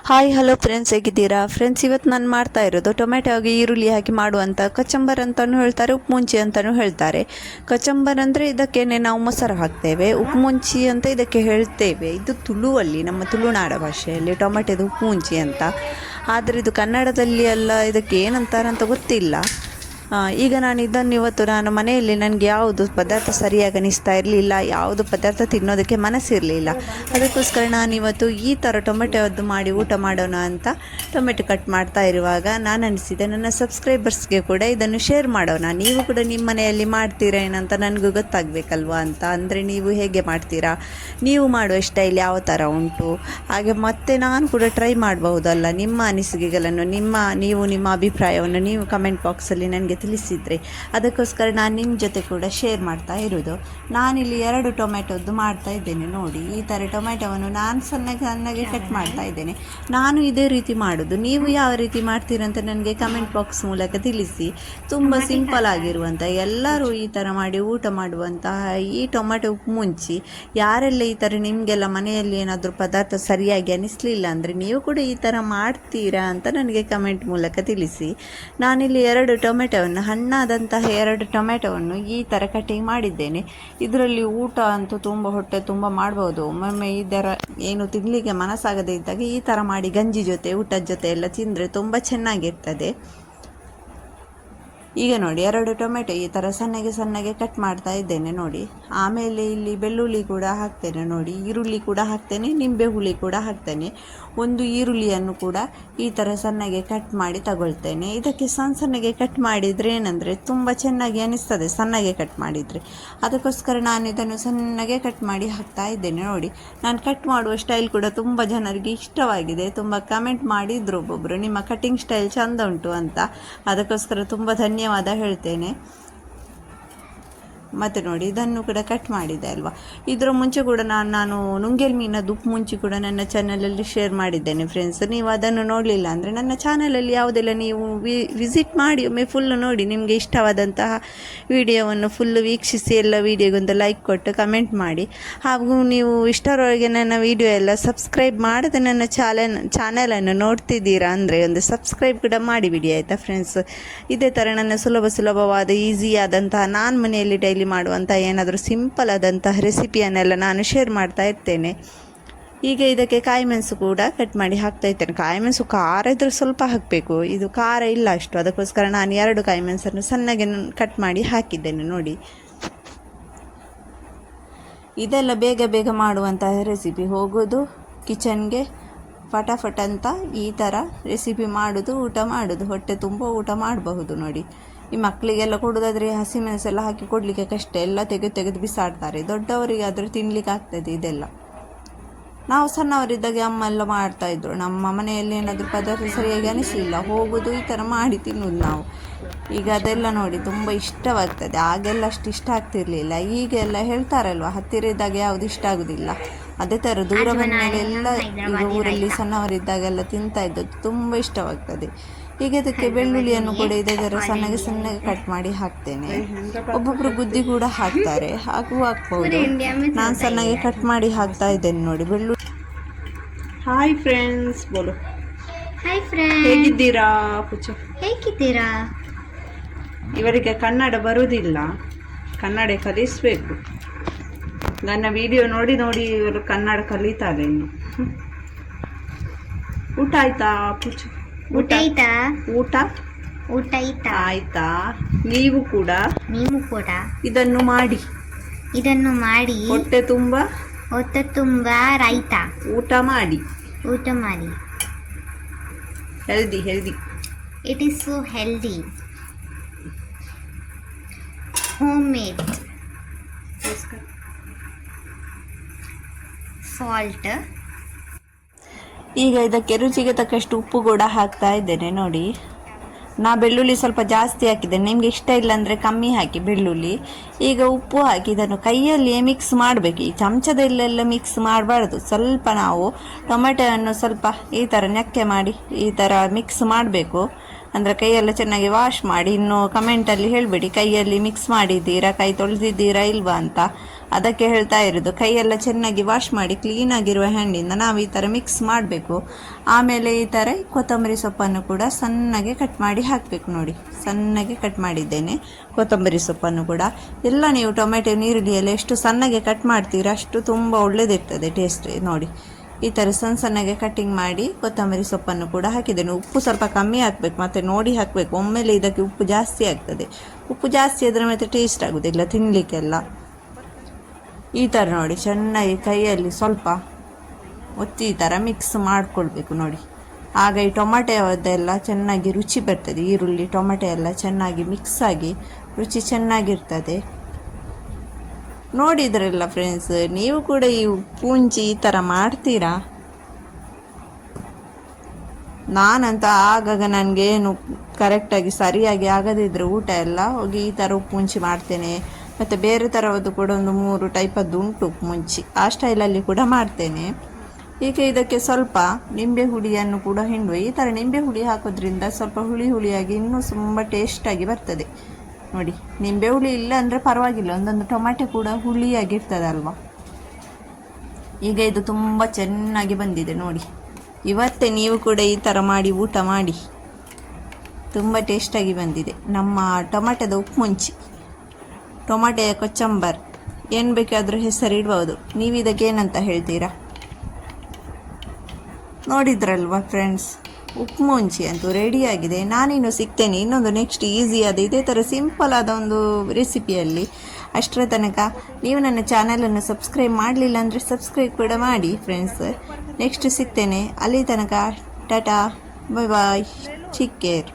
Hi hello friends, ಹೇಗಿದ್ದೀರಾ friends? ಇವತ್ತು ನಾನು ಮಾಡ್ತಾ ಇರೋದು ಟೊಮೆಟೊ ಹಾಗೆ ಈರುಳ್ಳಿ ಹಾಕಿ ಮಾಡುವಂಥ ಕಚಂಬರ್ ಅಂತಲೂ ಹೇಳ್ತಾರೆ, ಉಪ್ಪು ಮುಂಚಿ ಅಂತಲೂ ಹೇಳ್ತಾರೆ. ಕಚಂಬರ್ ಅಂದರೆ ಇದಕ್ಕೇನೆ ನಾವು ಮೊಸರು ಹಾಕ್ತೇವೆ, ಉಪ್ಪು ಮುಂಚಿ ಅಂತ ಇದಕ್ಕೆ ಹೇಳ್ತೇವೆ. ಇದು ತುಳುವಲ್ಲಿ, ನಮ್ಮ ತುಳುನಾಡ ಭಾಷೆಯಲ್ಲಿ ಟೊಮೆಟೊದು ಉಪ್ಪು ಮುಂಚಿ ಅಂತ. ಆದರೆ ಇದು ಕನ್ನಡದಲ್ಲಿ ಎಲ್ಲ ಇದಕ್ಕೆ ಏನಂತಾರಂತ ಗೊತ್ತಿಲ್ಲ. ಈಗ ನಾನು ಮನೆಯಲ್ಲಿ ನನಗೆ ಯಾವುದು ಪದಾರ್ಥ ಸರಿಯಾಗಿ ಅನಿಸ್ತಾ ಇರಲಿಲ್ಲ, ಯಾವುದು ಪದಾರ್ಥ ತಿನ್ನೋದಕ್ಕೆ ಮನಸ್ಸಿರಲಿಲ್ಲ. ಅದಕ್ಕೋಸ್ಕರ ನಾನಿವತ್ತು ಈ ಥರ ಟೊಮೆಟೊದ್ದು ಮಾಡಿ ಊಟ ಮಾಡೋಣ ಅಂತ ಟೊಮೆಟೊ ಕಟ್ ಮಾಡ್ತಾ ಇರುವಾಗ ನಾನು ಅನಿಸಿದೆ, ನನ್ನ ಸಬ್ಸ್ಕ್ರೈಬರ್ಸ್ಗೆ ಕೂಡ ಇದನ್ನು ಶೇರ್ ಮಾಡೋಣ. ನೀವು ಕೂಡ ನಿಮ್ಮ ಮನೆಯಲ್ಲಿ ಮಾಡ್ತೀರಾ ಏನಂತ ನನಗೂ ಗೊತ್ತಾಗಬೇಕಲ್ವಾ ಅಂತ. ಅಂದರೆ ನೀವು ಹೇಗೆ ಮಾಡ್ತೀರಾ, ನೀವು ಮಾಡುವ ಸ್ಟೈಲ್ ಯಾವ ಥರ ಉಂಟು, ಹಾಗೆ ಮತ್ತೆ ನಾನು ಕೂಡ ಟ್ರೈ ಮಾಡಬಹುದಲ್ಲ. ನಿಮ್ಮ ಅನಿಸಿಕೆಗಳನ್ನು ನಿಮ್ಮ ಅಭಿಪ್ರಾಯವನ್ನು ನೀವು ಕಮೆಂಟ್ ಬಾಕ್ಸಲ್ಲಿ ನನಗೆ ತಿಳಿಸಿದರೆ ಅದಕ್ಕೋಸ್ಕರ ನಾನು ನಿಮ್ಮ ಜೊತೆ ಕೂಡ ಶೇರ್ ಮಾಡ್ತಾ ಇರೋದು. ನಾನಿಲ್ಲಿ 2 ಟೊಮೆಟೊದ್ದು ಮಾಡ್ತಾ ಇದ್ದೇನೆ ನೋಡಿ. ಈ ಥರ ಟೊಮೆಟೊವನ್ನು ನಾನು ಸಣ್ಣಗೆ ಕಟ್ ಮಾಡ್ತಾ ಇದ್ದೇನೆ. ನಾನು ಇದೇ ರೀತಿ ಮಾಡೋದು. ನೀವು ಯಾವ ರೀತಿ ಮಾಡ್ತೀರಂತ ನನಗೆ ಕಮೆಂಟ್ ಬಾಕ್ಸ್ ಮೂಲಕ ತಿಳಿಸಿ. ತುಂಬ ಸಿಂಪಲ್ ಆಗಿರುವಂಥ, ಎಲ್ಲರೂ ಈ ಥರ ಮಾಡಿ ಊಟ ಮಾಡುವಂತಹ ಈ ಟೊಮೆಟೊ ಉಪ್ಪು ಮುಂಚಿ, ಯಾರೆಲ್ಲ ಈ ಥರ ನಿಮಗೆಲ್ಲ ಮನೆಯಲ್ಲಿ ಏನಾದರೂ ಪದಾರ್ಥ ಸರಿಯಾಗಿ ಅನಿಸಲಿಲ್ಲ ಅಂದರೆ ನೀವು ಕೂಡ ಈ ಥರ ಮಾಡ್ತೀರಾ ಅಂತ ನನಗೆ ಕಮೆಂಟ್ ಮೂಲಕ ತಿಳಿಸಿ. ನಾನಿಲ್ಲಿ 2 ಟೊಮೆಟೊವನ್ನು, ಹಣ್ಣಾದಂತಹ 2 ಟೊಮೆಟೊವನ್ನು ಈ ಥರ ಕಟಿಂಗ್ ಮಾಡಿದ್ದೇನೆ. ಇದರಲ್ಲಿ ಊಟ ಅಂತೂ ಹೊಟ್ಟೆ ತುಂಬ ಮಾಡ್ಬೋದು. ಒಮ್ಮೊಮ್ಮೆ ಇದರ ಏನು ತಿನ್ನಲಿಕ್ಕೆ ಮನಸ್ಸಾಗದೇ ಇದ್ದಾಗ ಈ ಥರ ಮಾಡಿ ಗಂಜಿ ಜೊತೆ, ಊಟದ ಜೊತೆ ಎಲ್ಲ ತಿಂದರೆ ತುಂಬ ಚೆನ್ನಾಗಿರ್ತದೆ. ಈಗ ನೋಡಿ 2 ಟೊಮೆಟೊ ಈ ಥರ ಸಣ್ಣಗೆ ಕಟ್ ಮಾಡ್ತಾ ಇದ್ದೇನೆ ನೋಡಿ. ಆಮೇಲೆ ಇಲ್ಲಿ ಬೆಳ್ಳುಳ್ಳಿ ಕೂಡ ಹಾಕ್ತೇನೆ ನೋಡಿ, ಈರುಳ್ಳಿ ಕೂಡ ಹಾಕ್ತೇನೆ, ನಿಂಬೆ ಹುಳಿ ಕೂಡ ಹಾಕ್ತೇನೆ. 1 ಈರುಳ್ಳಿಯನ್ನು ಕೂಡ ಈ ಥರ ಸಣ್ಣಗೆ ಕಟ್ ಮಾಡಿ ತಗೊಳ್ತೇನೆ. ಇದಕ್ಕೆ ಸಣ್ಣಗೆ ಕಟ್ ಮಾಡಿದರೆ ಏನಂದರೆ ತುಂಬ ಚೆನ್ನಾಗಿ ಅನಿಸ್ತದೆ, ಸಣ್ಣಗೆ ಕಟ್ ಮಾಡಿದರೆ. ಅದಕ್ಕೋಸ್ಕರ ನಾನು ಇದನ್ನು ಸಣ್ಣಗೆ ಕಟ್ ಮಾಡಿ ಹಾಕ್ತಾ ಇದ್ದೇನೆ ನೋಡಿ. ನಾನು ಕಟ್ ಮಾಡುವ ಸ್ಟೈಲ್ ಕೂಡ ತುಂಬ ಜನರಿಗೆ ಇಷ್ಟವಾಗಿದೆ. ತುಂಬ ಕಮೆಂಟ್ ಮಾಡಿದ್ರು ಒಬ್ಬೊಬ್ಬರು, ನಿಮ್ಮ ಕಟಿಂಗ್ ಸ್ಟೈಲ್ ಚೆಂದ ಉಂಟು ಅಂತ. ಅದಕ್ಕೋಸ್ಕರ ತುಂಬ ಧನ್ಯವಾದ ಹೇಳ್ತೇನೆ. ಮತ್ತು ನೋಡಿ ಇದನ್ನು ಕೂಡ ಕಟ್ ಮಾಡಿದೆ ಅಲ್ವಾ. ಇದರ ಮುಂಚೆ ಕೂಡ ನಾನು ನುಂಗೇಲ್ ಮೀನದ್ದು ಉಪ್ಪು ಮುಂಚಿ ಕೂಡ ನನ್ನ ಚಾನಲಲ್ಲಿ ಶೇರ್ ಮಾಡಿದ್ದೇನೆ ಫ್ರೆಂಡ್ಸ್. ನೀವು ಅದನ್ನು ನೋಡಲಿಲ್ಲ ಅಂದರೆ ನನ್ನ ಚಾನಲಲ್ಲಿ ಯಾವುದೆಲ್ಲ ನೀವು ವಿಸಿಟ್ ಮಾಡಿ ಒಮ್ಮೆ ಫುಲ್ಲು ನೋಡಿ. ನಿಮಗೆ ಇಷ್ಟವಾದಂತಹ ವಿಡಿಯೋವನ್ನು ಫುಲ್ಲು ವೀಕ್ಷಿಸಿ, ಎಲ್ಲ ವಿಡಿಯೋಗೊಂದು ಲೈಕ್ ಕೊಟ್ಟು ಕಮೆಂಟ್ ಮಾಡಿ. ಹಾಗೂ ನೀವು ಇಷ್ಟರವರೆಗೆ ನನ್ನ ವಿಡಿಯೋ ಎಲ್ಲ ಸಬ್ಸ್ಕ್ರೈಬ್ ಮಾಡದೆ ನನ್ನ ಚಾನಲನ್ನು ನೋಡ್ತಿದ್ದೀರಾ ಅಂದರೆ ಒಂದು ಸಬ್ಸ್ಕ್ರೈಬ್ ಕೂಡ ಮಾಡಿಬಿಡಿ ಆಯಿತಾ ಫ್ರೆಂಡ್ಸ್. ಇದೇ ಥರ ನನ್ನ ಸುಲಭವಾದ ಈಸಿಯಾದಂತಹ, ನಾನು ಮನೆಯಲ್ಲಿ ಡೈಲಿ ಮಾಡುವಂಥ ಏನಾದರೂ ಸಿಂಪಲ್ ಆದಂತಹ ರೆಸಿಪಿಯನ್ನೆಲ್ಲ ನಾನು ಶೇರ್ ಮಾಡ್ತಾ ಇರ್ತೇನೆ. ಈಗ ಇದಕ್ಕೆ ಕಾಯಿ ಮೆಣಸು ಕೂಡ ಕಟ್ ಮಾಡಿ ಹಾಕ್ತಾ ಇರ್ತೇನೆ. ಕಾಯಿ ಮೆಣಸು ಖಾರ ಇದ್ದರೆ ಸ್ವಲ್ಪ ಹಾಕಬೇಕು, ಇದು ಖಾರ ಇಲ್ಲ ಅಷ್ಟು. ಅದಕ್ಕೋಸ್ಕರ ನಾನು 2 ಕಾಯಿ ಮೆಣಸನ್ನು ಸಣ್ಣಗೆ ಕಟ್ ಮಾಡಿ ಹಾಕಿದ್ದೇನೆ ನೋಡಿ. ಇದೆಲ್ಲ ಬೇಗ ಮಾಡುವಂತಹ ರೆಸಿಪಿ. ಹೋಗೋದು ಕಿಚನ್ಗೆ ಫಟಾಫಟ್ ಅಂತ ಈ ಥರ ರೆಸಿಪಿ ಮಾಡೋದು, ಊಟ ಮಾಡೋದು, ಹೊಟ್ಟೆ ತುಂಬ ಊಟ ಮಾಡಬಹುದು ನೋಡಿ. ಈ ಮಕ್ಕಳಿಗೆಲ್ಲ ಕೊಡೋದಾದರೆ ಹಸಿಮೆಣಸೆಲ್ಲ ಹಾಕಿ ಕೊಡಲಿಕ್ಕೆ ಕಷ್ಟ, ಎಲ್ಲ ತೆಗೆದು ಬಿಸಾಡ್ತಾರೆ. ದೊಡ್ಡವರಿಗಾದರೂ ತಿನ್ನಲಿಕ್ಕೆ ಆಗ್ತದೆ ಇದೆಲ್ಲ. ನಾವು ಸಣ್ಣವರಿದ್ದಾಗ ಅಮ್ಮ ಎಲ್ಲ ಮಾಡ್ತಾಯಿದ್ರು. ನಮ್ಮ ಮನೆಯಲ್ಲಿ ಏನಾದರೂ ಪದಾರ್ಥ ಸರಿಯಾಗಿ ಅನಿಸಲಿಲ್ಲ, ಹೋಗೋದು ಈ ಥರ ಮಾಡಿ ತಿನ್ನೋದು ನಾವು. ಈಗ ಅದೆಲ್ಲ ನೋಡಿ ತುಂಬ ಇಷ್ಟವಾಗ್ತದೆ. ಆಗೆಲ್ಲ ಅಷ್ಟು ಇಷ್ಟ ಆಗ್ತಿರ್ಲಿಲ್ಲ. ಈಗೆಲ್ಲ ಹೇಳ್ತಾರಲ್ವ, ಹತ್ತಿರ ಇದ್ದಾಗ ಯಾವುದು ಇಷ್ಟ ಆಗೋದಿಲ್ಲ. ಅದೇ ಥರ ದೂರ ಬಂದ ಮೇಲೆ ಎಲ್ಲ ಈಗ ಊರಲ್ಲಿ ಸಣ್ಣವರಿದ್ದಾಗೆಲ್ಲ ತಿಂತಾ ಇದ್ದದ್ದು ತುಂಬ ಇಷ್ಟವಾಗ್ತದೆ. ಈಗ ಅದಕ್ಕೆ ಬೆಳ್ಳುಳ್ಳಿಯನ್ನು ಕೂಡ ಇದೇ ಥರ ಸಣ್ಣಗೆ ಕಟ್ ಮಾಡಿ ಹಾಕ್ತೇನೆ. ಒಬ್ಬೊಬ್ಬರು ಗುದ್ದಿ ಕೂಡ ಹಾಕ್ತಾರೆ, ಹಾಕ್ಬೋದು. ನಾನು ಸಣ್ಣಗೆ ಕಟ್ ಮಾಡಿ ಹಾಕ್ತಾ ಇದ್ದೇನೆ ನೋಡಿ ಬೆಳ್ಳುಳ್ಳಿ. ಹಾಯ್ ಫ್ರೆಂಡ್ಸ್, ಬೋಲು. ಹಾಯ್ ಫ್ರೆಂಡ್ಸ್, ಹೇಗಿದ್ದೀರಾ ಪುಚ್ಚ? ಹೇಗಿದ್ದೀರಾ? ಇವರಿಗೆ ಕನ್ನಡ ಬರುವುದಿಲ್ಲ, ಕನ್ನಡ ಕಲಿಸಬೇಕು. ನನ್ನ ವಿಡಿಯೋ ನೋಡಿ ಇವರು ಕನ್ನಡ ಕಲಿತಾರೆ ಇನ್ನು. ಊಟ ಆಯ್ತಾ ಪುಚ್ಚ? ಊಟ ಆಯ್ತಾ? ಊಟ ಆಯ್ತಾ? ನೀವು ಕೂಡ ಇದನ್ನು ಮಾಡಿ ಹೊಟ್ಟೆ ತುಂಬ ರೈತ ಊಟ ಮಾಡಿ. Healthy it is so healthy, home made. Salt. ಈಗ ಇದಕ್ಕೆ ರುಚಿಗೆ ತಕ್ಕಷ್ಟು ಉಪ್ಪು ಕೂಡ ಹಾಕ್ತಾ ಇದ್ದೇನೆ ನೋಡಿ. ನಾ ಬೆಳ್ಳುಳ್ಳಿ ಸ್ವಲ್ಪ ಜಾಸ್ತಿ ಹಾಕಿದ್ದೇನೆ, ನಿಮಗೆ ಇಷ್ಟ ಇಲ್ಲ ಅಂದರೆ ಕಮ್ಮಿ ಹಾಕಿ ಬೆಳ್ಳುಳ್ಳಿ. ಈಗ ಉಪ್ಪು ಹಾಕಿ ಇದನ್ನು ಕೈಯಲ್ಲಿಯೇ ಮಿಕ್ಸ್ ಮಾಡಬೇಕು. ಈ ಚಮಚದಲ್ಲೆಲ್ಲ ಮಿಕ್ಸ್ ಮಾಡಬಾರ್ದು. ಸ್ವಲ್ಪ ನಾವು ಟೊಮೆಟೊವನ್ನು ಸ್ವಲ್ಪ ಈ ಥರ ನೆಕ್ಕೆ ಮಾಡಿ ಈ ಥರ ಮಿಕ್ಸ್ ಮಾಡಬೇಕು. ಅಂದರೆ ಕೈಯೆಲ್ಲ ಚೆನ್ನಾಗಿ ವಾಶ್ ಮಾಡಿ. ಇನ್ನು ಕಮೆಂಟಲ್ಲಿ ಹೇಳಬೇಡಿ ಕೈಯಲ್ಲಿ ಮಿಕ್ಸ್ ಮಾಡಿದ್ದೀರಾ, ಕೈ ತೊಳೆದಿದ್ದೀರಾ ಇಲ್ವಾ ಅಂತ. ಅದಕ್ಕೆ ಹೇಳ್ತಾ ಇರೋದು, ಕೈಯೆಲ್ಲ ಚೆನ್ನಾಗಿ ವಾಶ್ ಮಾಡಿ ಕ್ಲೀನಾಗಿರುವ ಹ್ಯಾಂಡಿಂದ ನಾವು ಈ ಥರ ಮಿಕ್ಸ್ ಮಾಡಬೇಕು. ಆಮೇಲೆ ಈ ಥರ ಕೊತ್ತಂಬರಿ ಸೊಪ್ಪನ್ನು ಕೂಡ ಸಣ್ಣಗೆ ಕಟ್ ಮಾಡಿ ಹಾಕಬೇಕು. ನೋಡಿ, ಸಣ್ಣಗೆ ಕಟ್ ಮಾಡಿದ್ದೇನೆ ಕೊತ್ತಂಬರಿ ಸೊಪ್ಪನ್ನು ಕೂಡ. ಎಲ್ಲ ನೀವು ಟೊಮೆಟೊ ನೀರುಳ್ಳಿಯಲ್ಲಿ ಎಷ್ಟು ಸಣ್ಣಗೆ ಕಟ್ ಮಾಡ್ತೀರಾ ಅಷ್ಟು ತುಂಬ ಒಳ್ಳೆಯದಿರ್ತದೆ ಟೇಸ್ಟ್. ನೋಡಿ, ಈ ಥರ ಸಣ್ಣಗೆ ಕಟ್ಟಿಂಗ್ ಮಾಡಿ ಕೊತ್ತಂಬರಿ ಸೊಪ್ಪನ್ನು ಕೂಡ ಹಾಕಿದ್ದೇನೆ. ಉಪ್ಪು ಸ್ವಲ್ಪ ಕಮ್ಮಿ ಹಾಕಬೇಕು, ಮತ್ತು ನೋಡಿ ಹಾಕಬೇಕು. ಒಮ್ಮೆಲೆ ಇದಕ್ಕೆ ಉಪ್ಪು ಜಾಸ್ತಿ ಆಗ್ತದೆ. ಉಪ್ಪು ಜಾಸ್ತಿ ಆದರೆ ಮತ್ತು ಟೇಸ್ಟ್ ಆಗೋದಿಲ್ಲ ತಿನ್ನಲಿಕ್ಕೆಲ್ಲ. ಈ ಥರ ನೋಡಿ ಚೆನ್ನಾಗಿ ಕೈಯಲ್ಲಿ ಸ್ವಲ್ಪ ಒತ್ತಿ ಈ ಥರ ಮಿಕ್ಸ್ ಮಾಡಿಕೊಳ್ಬೇಕು. ನೋಡಿ, ಆಗ ಈ ಟೊಮೆಟೊದೆಲ್ಲ ಚೆನ್ನಾಗಿ ರುಚಿ ಬರ್ತದೆ. ಈರುಳ್ಳಿ ಟೊಮೆಟೊ ಎಲ್ಲ ಚೆನ್ನಾಗಿ ಮಿಕ್ಸ್ ಆಗಿ ರುಚಿ ಚೆನ್ನಾಗಿರ್ತದೆ. ನೋಡಿದ್ರಲ್ಲ ಫ್ರೆಂಡ್ಸ್, ನೀವು ಕೂಡ ಈ ಪೂಂಚಿ ಈ ಥರ ಮಾಡ್ತೀರಾ? ನಾನಂತ ಆಗಾಗ ನನಗೆ ಏನು ಕರೆಕ್ಟಾಗಿ ಸರಿಯಾಗಿ ಆಗದಿದ್ದರೆ ಊಟ ಎಲ್ಲ ಹೋಗಿ ಈ ಥರ ಉಪ್ಪುಂಚಿ ಮಾಡ್ತೇನೆ. ಮತ್ತು ಬೇರೆ ಥರದ್ದು ಕೂಡ ಒಂದು 3 ಟೈಪದ್ದು ಉಂಟು ಉಪ್ಪುಂಚಿ, ಆ ಸ್ಟೈಲಲ್ಲಿ ಕೂಡ ಮಾಡ್ತೇನೆ. ಈಗ ಇದಕ್ಕೆ ಸ್ವಲ್ಪ ನಿಂಬೆ ಹುಳಿಯನ್ನು ಕೂಡ ಹಿಂಡುವ. ಈ ಥರ ನಿಂಬೆ ಹುಳಿ ಹಾಕೋದ್ರಿಂದ ಸ್ವಲ್ಪ ಹುಳಿಯಾಗಿ ಇನ್ನೂ ತುಂಬ ಟೇಸ್ಟಾಗಿ ಬರ್ತದೆ. ನೋಡಿ, ನಿಂಬೆ ಹುಳಿ ಇಲ್ಲ ಅಂದರೆ ಪರವಾಗಿಲ್ಲ, ಒಂದೊಂದು ಟೊಮೆಟೊ ಕೂಡ ಹುಳಿಯಾಗಿರ್ತದಲ್ವ. ಈಗ ಇದು ತುಂಬ ಚೆನ್ನಾಗಿ ಬಂದಿದೆ ನೋಡಿ. ಇವತ್ತೇ ನೀವು ಕೂಡ ಈ ಥರ ಮಾಡಿ ಊಟ ಮಾಡಿ, ತುಂಬ ಟೇಸ್ಟಾಗಿ ಬಂದಿದೆ ನಮ್ಮ ಟೊಮೆಟೊದ ಉಪ್ಪುಂಚಿ, ಟೊಮೆಟೊಯ ಕೊಚ್ಚಂಬರ್, ಏನು ಬೇಕಾದರೂ ಹೆಸರು ಇಡ್ಬೋದು. ನೀವು ಇದಕ್ಕೆ ಏನಂತ ಹೇಳ್ತೀರಾ? ನೋಡಿದ್ರಲ್ವ ಫ್ರೆಂಡ್ಸ್, ಉಪ್ಪು ಮುಂಚಿ ಅಂತೂ ರೆಡಿಯಾಗಿದೆ. ನಾನಿನ್ನು ಸಿಗ್ತೇನೆ ಇನ್ನೊಂದು ನೆಕ್ಸ್ಟ್ ಈಸಿಯಾದ ಇದೇ ಥರ ಸಿಂಪಲ್ ಆದ ಒಂದು ರೆಸಿಪಿಯಲ್ಲಿ. ಅಷ್ಟರ ತನಕ ನೀವು ನನ್ನ ಚಾನಲನ್ನು ಸಬ್ಸ್ಕ್ರೈಬ್ ಮಾಡಲಿಲ್ಲ ಅಂದರೆ ಸಬ್ಸ್ಕ್ರೈಬ್ ಕೂಡ ಮಾಡಿ ಫ್ರೆಂಡ್ಸ್. ನೆಕ್ಸ್ಟ್ ಸಿಗ್ತೇನೆ, ಅಲ್ಲಿ ತನಕ ಟಾಟಾ, ಬಾಯ್ ಬಾಯ್, ಟೇಕ್ ಕೇರ್.